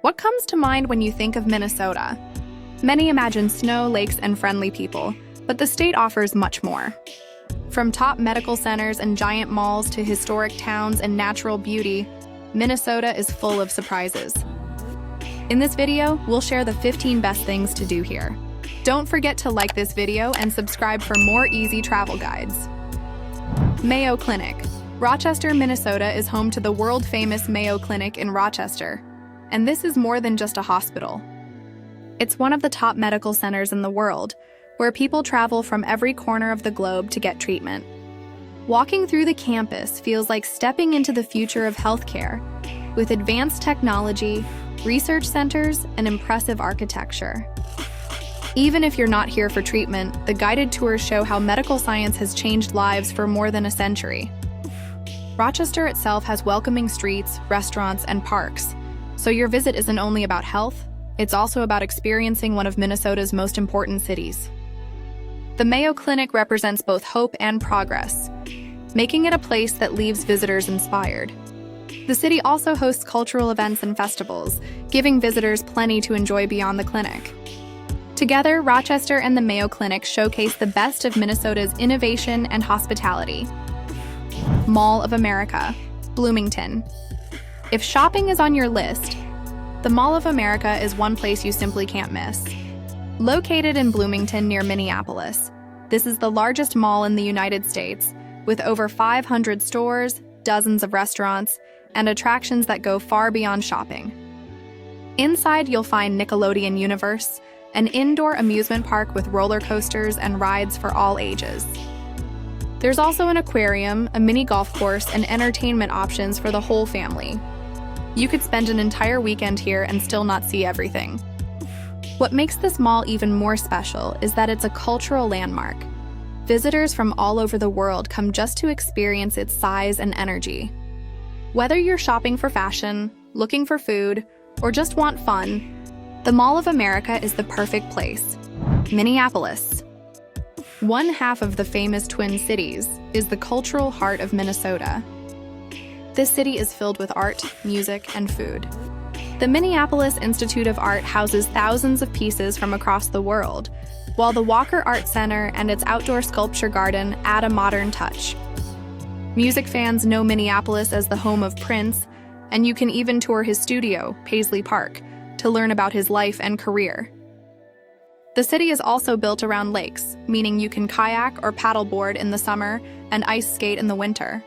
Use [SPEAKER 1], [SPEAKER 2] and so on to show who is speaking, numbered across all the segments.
[SPEAKER 1] What comes to mind when you think of Minnesota? Many imagine snow, lakes, and friendly people, but the state offers much more. From top medical centers and giant malls to historic towns and natural beauty, Minnesota is full of surprises. In this video, we'll share the 15 best things to do here. Don't forget to like this video and subscribe for more easy travel guides. Mayo Clinic. Rochester, Minnesota is home to the world-famous Mayo Clinic in Rochester, and this is more than just a hospital. It's one of the top medical centers in the world, where people travel from every corner of the globe to get treatment. Walking through the campus feels like stepping into the future of healthcare, with advanced technology, research centers, and impressive architecture. Even if you're not here for treatment, the guided tours show how medical science has changed lives for more than a century. Rochester itself has welcoming streets, restaurants, and parks, so your visit isn't only about health, it's also about experiencing one of Minnesota's most important cities. The Mayo Clinic represents both hope and progress, making it a place that leaves visitors inspired. The city also hosts cultural events and festivals, giving visitors plenty to enjoy beyond the clinic. Together, Rochester and the Mayo Clinic showcase the best of Minnesota's innovation and hospitality. Mall of America, Bloomington. If shopping is on your list, the Mall of America is one place you simply can't miss. Located in Bloomington near Minneapolis, this is the largest mall in the United States, with over 500 stores, dozens of restaurants, and attractions that go far beyond shopping. Inside, you'll find Nickelodeon Universe, an indoor amusement park with roller coasters and rides for all ages. There's also an aquarium, a mini golf course, and entertainment options for the whole family. You could spend an entire weekend here and still not see everything. What makes this mall even more special is that it's a cultural landmark. Visitors from all over the world come just to experience its size and energy. Whether you're shopping for fashion, looking for food, or just want fun, the Mall of America is the perfect place. Minneapolis. One half of the famous Twin Cities is the cultural heart of Minnesota. This city is filled with art, music, and food. The Minneapolis Institute of Art houses thousands of pieces from across the world, while the Walker Art Center and its outdoor sculpture garden add a modern touch. Music fans know Minneapolis as the home of Prince, and you can even tour his studio, Paisley Park, to learn about his life and career. The city is also built around lakes, meaning you can kayak or paddleboard in the summer and ice skate in the winter.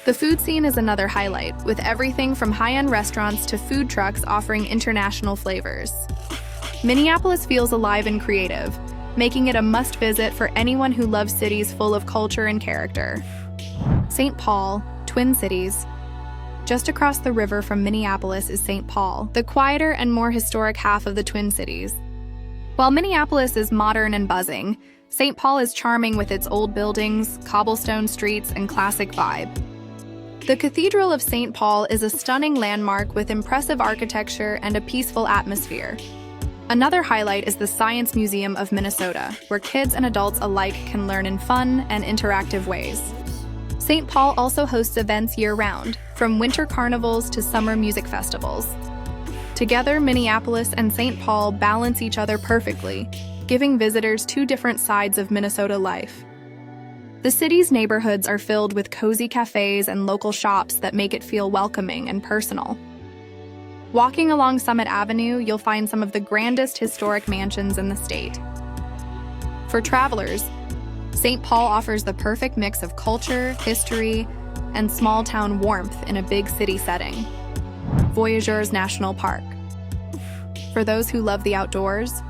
[SPEAKER 1] The food scene is another highlight, with everything from high-end restaurants to food trucks offering international flavors. Minneapolis feels alive and creative, making it a must-visit for anyone who loves cities full of culture and character. St. Paul, Twin Cities. Just across the river from Minneapolis is St. Paul, the quieter and more historic half of the Twin Cities. While Minneapolis is modern and buzzing, St. Paul is charming with its old buildings, cobblestone streets, and classic vibe. The Cathedral of St. Paul is a stunning landmark with impressive architecture and a peaceful atmosphere. Another highlight is the Science Museum of Minnesota, where kids and adults alike can learn in fun and interactive ways. St. Paul also hosts events year-round, from winter carnivals to summer music festivals. Together, Minneapolis and St. Paul balance each other perfectly, giving visitors two different sides of Minnesota life. The city's neighborhoods are filled with cozy cafes and local shops that make it feel welcoming and personal. Walking along Summit Avenue, you'll find some of the grandest historic mansions in the state. For travelers, St. Paul offers the perfect mix of culture, history, and small-town warmth in a big city setting. Voyageurs National Park. For those who love the outdoors,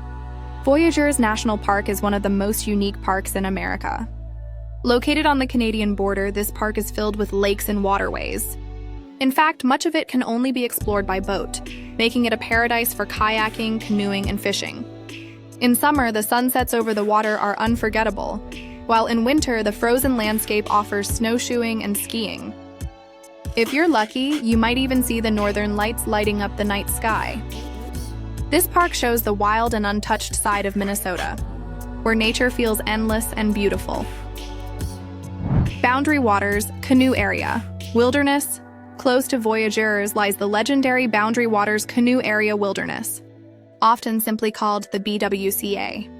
[SPEAKER 1] Voyageurs National Park is one of the most unique parks in America. Located on the Canadian border, this park is filled with lakes and waterways. In fact, much of it can only be explored by boat, making it a paradise for kayaking, canoeing, and fishing. In summer, the sunsets over the water are unforgettable, while in winter, the frozen landscape offers snowshoeing and skiing. If you're lucky, you might even see the northern lights lighting up the night sky. This park shows the wild and untouched side of Minnesota, where nature feels endless and beautiful. Boundary Waters, Canoe Area, Wilderness, Close to voyageurs lies the legendary Boundary Waters Canoe Area Wilderness, often simply called the BWCA.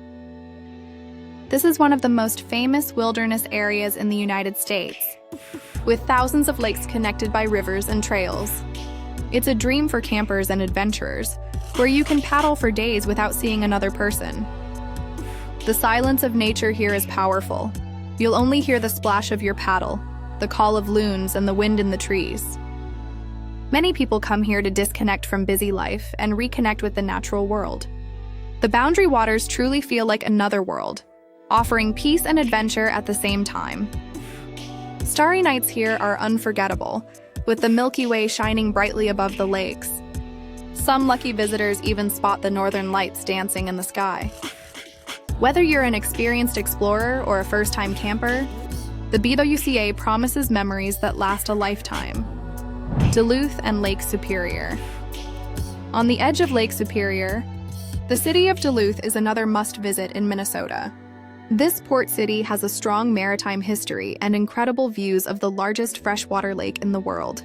[SPEAKER 1] This is one of the most famous wilderness areas in the United States, with thousands of lakes connected by rivers and trails. It's a dream for campers and adventurers, where you can paddle for days without seeing another person. The silence of nature here is powerful. You'll only hear the splash of your paddle, the call of loons, and the wind in the trees. Many people come here to disconnect from busy life and reconnect with the natural world. The Boundary Waters truly feel like another world, offering peace and adventure at the same time. Starry nights here are unforgettable, with the Milky Way shining brightly above the lakes. Some lucky visitors even spot the northern lights dancing in the sky. Whether you're an experienced explorer or a first-time camper, the BWCA promises memories that last a lifetime. Duluth and Lake Superior. On the edge of Lake Superior, the city of Duluth is another must-visit in Minnesota. This port city has a strong maritime history and incredible views of the largest freshwater lake in the world.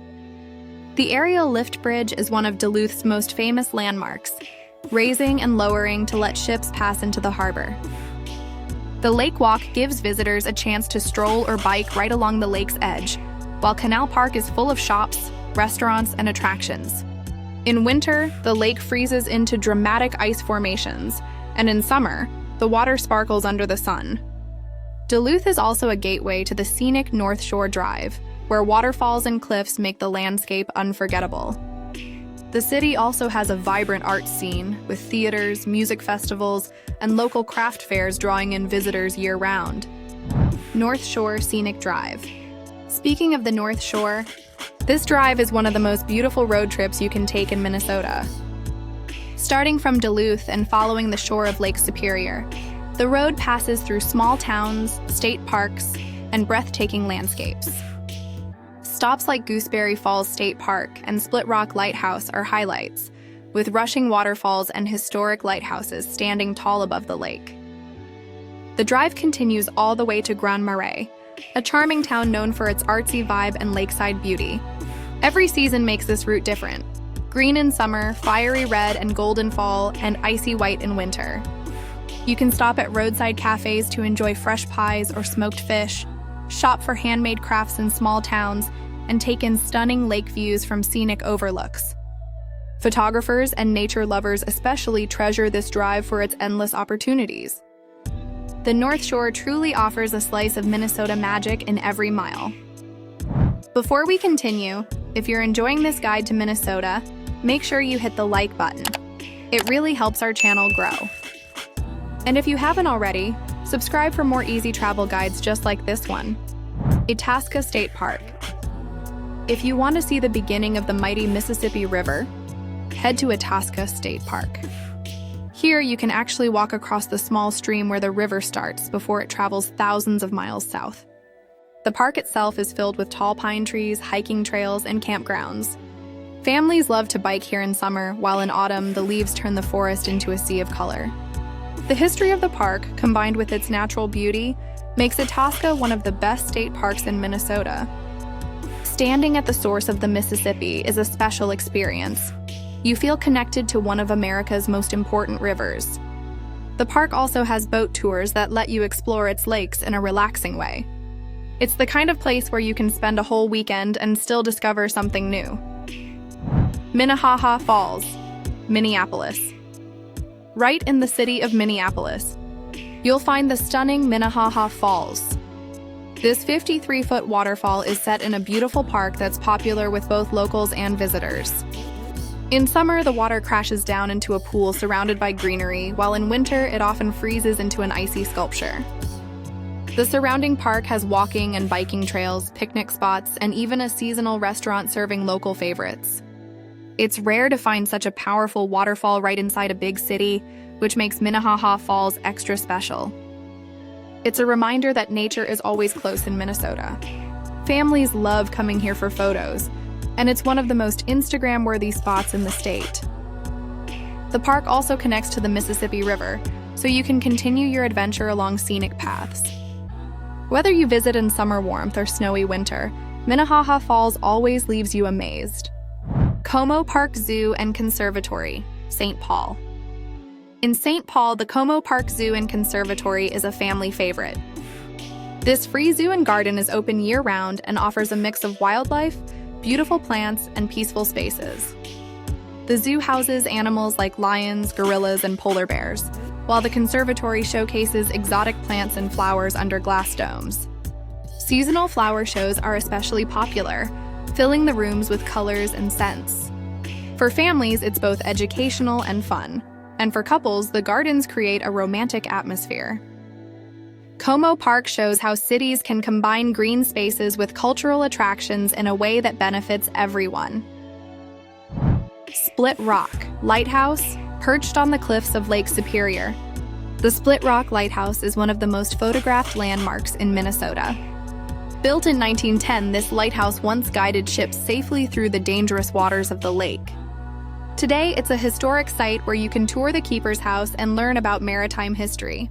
[SPEAKER 1] The aerial lift bridge is one of Duluth's most famous landmarks, raising and lowering to let ships pass into the harbor. The Lake Walk gives visitors a chance to stroll or bike right along the lake's edge, while Canal Park is full of shops, restaurants, and attractions. In winter, the lake freezes into dramatic ice formations, and in summer, the water sparkles under the sun. Duluth is also a gateway to the scenic North Shore Drive, where waterfalls and cliffs make the landscape unforgettable. The city also has a vibrant art scene, with theaters, music festivals, and local craft fairs drawing in visitors year-round. North Shore Scenic Drive. Speaking of the North Shore, this drive is one of the most beautiful road trips you can take in Minnesota. Starting from Duluth and following the shore of Lake Superior, the road passes through small towns, state parks, and breathtaking landscapes. Stops like Gooseberry Falls State Park and Split Rock Lighthouse are highlights, with rushing waterfalls and historic lighthouses standing tall above the lake. The drive continues all the way to Grand Marais, a charming town known for its artsy vibe and lakeside beauty. Every season makes this route different. Green in summer, fiery red and golden fall, and icy white in winter. You can stop at roadside cafes to enjoy fresh pies or smoked fish, shop for handmade crafts in small towns, and take in stunning lake views from scenic overlooks. Photographers and nature lovers especially treasure this drive for its endless opportunities. The North Shore truly offers a slice of Minnesota magic in every mile. Before we continue, if you're enjoying this guide to Minnesota, make sure you hit the like button. It really helps our channel grow. And if you haven't already, subscribe for more easy travel guides just like this one. Itasca State Park. If you want to see the beginning of the mighty Mississippi River, head to Itasca State Park. Here, you can actually walk across the small stream where the river starts before it travels thousands of miles south. The park itself is filled with tall pine trees, hiking trails, and campgrounds. Families love to bike here in summer, while in autumn, the leaves turn the forest into a sea of color. The history of the park, combined with its natural beauty, makes Itasca one of the best state parks in Minnesota. Standing at the source of the Mississippi is a special experience. You feel connected to one of America's most important rivers. The park also has boat tours that let you explore its lakes in a relaxing way. It's the kind of place where you can spend a whole weekend and still discover something new. Minnehaha Falls, Minneapolis. Right in the city of Minneapolis, you'll find the stunning Minnehaha Falls. This 53-foot waterfall is set in a beautiful park that's popular with both locals and visitors. In summer, the water crashes down into a pool surrounded by greenery, while in winter, it often freezes into an icy sculpture. The surrounding park has walking and biking trails, picnic spots, and even a seasonal restaurant serving local favorites. It's rare to find such a powerful waterfall right inside a big city, which makes Minnehaha Falls extra special. It's a reminder that nature is always close in Minnesota. Families love coming here for photos, and it's one of the most Instagram-worthy spots in the state. The park also connects to the Mississippi River, so you can continue your adventure along scenic paths. Whether you visit in summer warmth or snowy winter, Minnehaha Falls always leaves you amazed. Como Park Zoo and Conservatory, St. Paul. In St. Paul, the Como Park Zoo and Conservatory is a family favorite. This free zoo and garden is open year-round and offers a mix of wildlife, beautiful plants, and peaceful spaces. The zoo houses animals like lions, gorillas, and polar bears, while the conservatory showcases exotic plants and flowers under glass domes. Seasonal flower shows are especially popular, filling the rooms with colors and scents. For families, it's both educational and fun, and for couples, the gardens create a romantic atmosphere. Como Park shows how cities can combine green spaces with cultural attractions in a way that benefits everyone. Split Rock Lighthouse, perched on the cliffs of Lake Superior. The Split Rock Lighthouse is one of the most photographed landmarks in Minnesota. Built in 1910, this lighthouse once guided ships safely through the dangerous waters of the lake. Today, it's a historic site where you can tour the keeper's house and learn about maritime history.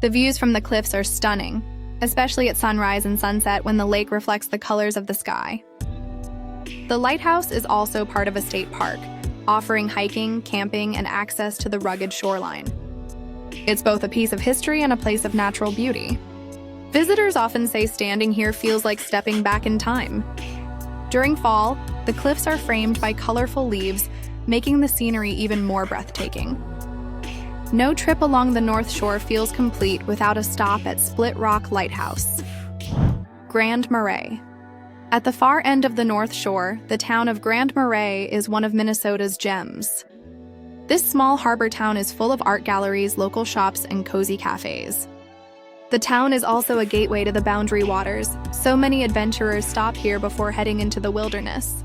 [SPEAKER 1] The views from the cliffs are stunning, especially at sunrise and sunset when the lake reflects the colors of the sky. The lighthouse is also part of a state park, offering hiking, camping, and access to the rugged shoreline. It's both a piece of history and a place of natural beauty. Visitors often say standing here feels like stepping back in time. During fall, the cliffs are framed by colorful leaves, making the scenery even more breathtaking. No trip along the North Shore feels complete without a stop at Split Rock Lighthouse. Grand Marais. At the far end of the North Shore, the town of Grand Marais is one of Minnesota's gems. This small harbor town is full of art galleries, local shops, and cozy cafes. The town is also a gateway to the Boundary Waters, so many adventurers stop here before heading into the wilderness.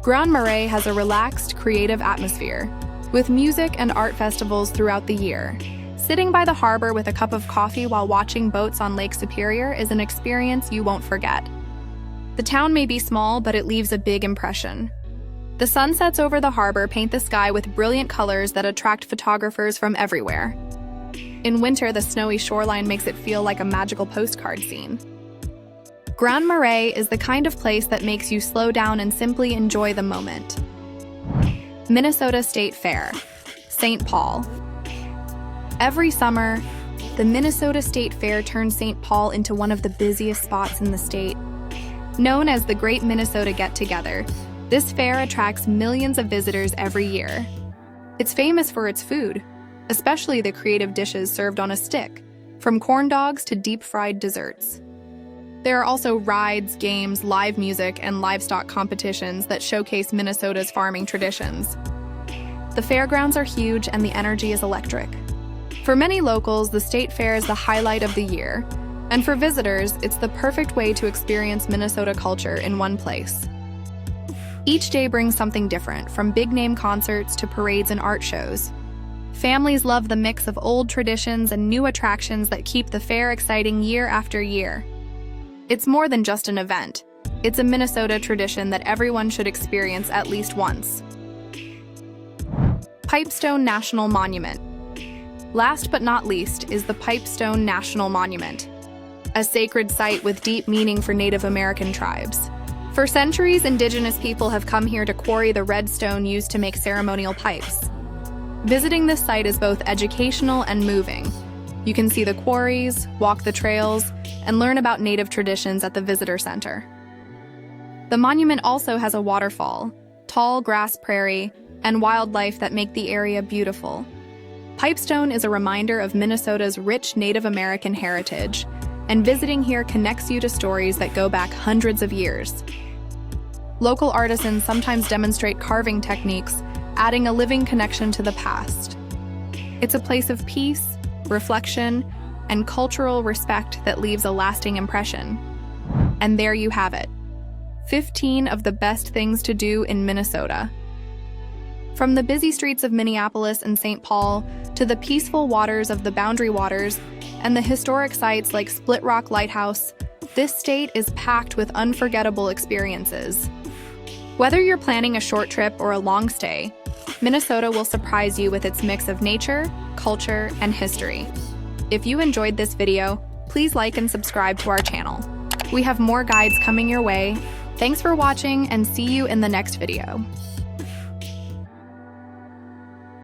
[SPEAKER 1] Grand Marais has a relaxed, creative atmosphere, with music and art festivals throughout the year. Sitting by the harbor with a cup of coffee while watching boats on Lake Superior is an experience you won't forget. The town may be small, but it leaves a big impression. The sunsets over the harbor paint the sky with brilliant colors that attract photographers from everywhere. In winter, the snowy shoreline makes it feel like a magical postcard scene. Grand Marais is the kind of place that makes you slow down and simply enjoy the moment. Minnesota State Fair, St. Paul. Every summer, the Minnesota State Fair turns St. Paul into one of the busiest spots in the state. Known as the Great Minnesota Get-Together, this fair attracts millions of visitors every year. It's famous for its food, especially the creative dishes served on a stick, from corn dogs to deep-fried desserts. There are also rides, games, live music, and livestock competitions that showcase Minnesota's farming traditions. The fairgrounds are huge and the energy is electric. For many locals, the state fair is the highlight of the year, and for visitors, it's the perfect way to experience Minnesota culture in one place. Each day brings something different, from big-name concerts to parades and art shows. Families love the mix of old traditions and new attractions that keep the fair exciting year after year. It's more than just an event. It's a Minnesota tradition that everyone should experience at least once. Pipestone National Monument. Last but not least is the Pipestone National Monument, a sacred site with deep meaning for Native American tribes. For centuries, indigenous people have come here to quarry the red stone used to make ceremonial pipes. Visiting this site is both educational and moving. You can see the quarries, walk the trails, and learn about Native traditions at the visitor center. The monument also has a waterfall, tall grass prairie, and wildlife that make the area beautiful. Pipestone is a reminder of Minnesota's rich Native American heritage, and visiting here connects you to stories that go back hundreds of years. Local artisans sometimes demonstrate carving techniques, adding a living connection to the past. It's a place of peace, reflection, and cultural respect that leaves a lasting impression. And there you have it, 15 of the best things to do in Minnesota. From the busy streets of Minneapolis and St. Paul to the peaceful waters of the Boundary Waters and the historic sites like Split Rock Lighthouse, this state is packed with unforgettable experiences. Whether you're planning a short trip or a long stay, Minnesota will surprise you with its mix of nature, culture, and history. If you enjoyed this video, please like and subscribe to our channel. We have more guides coming your way. Thanks for watching and see you in the next video.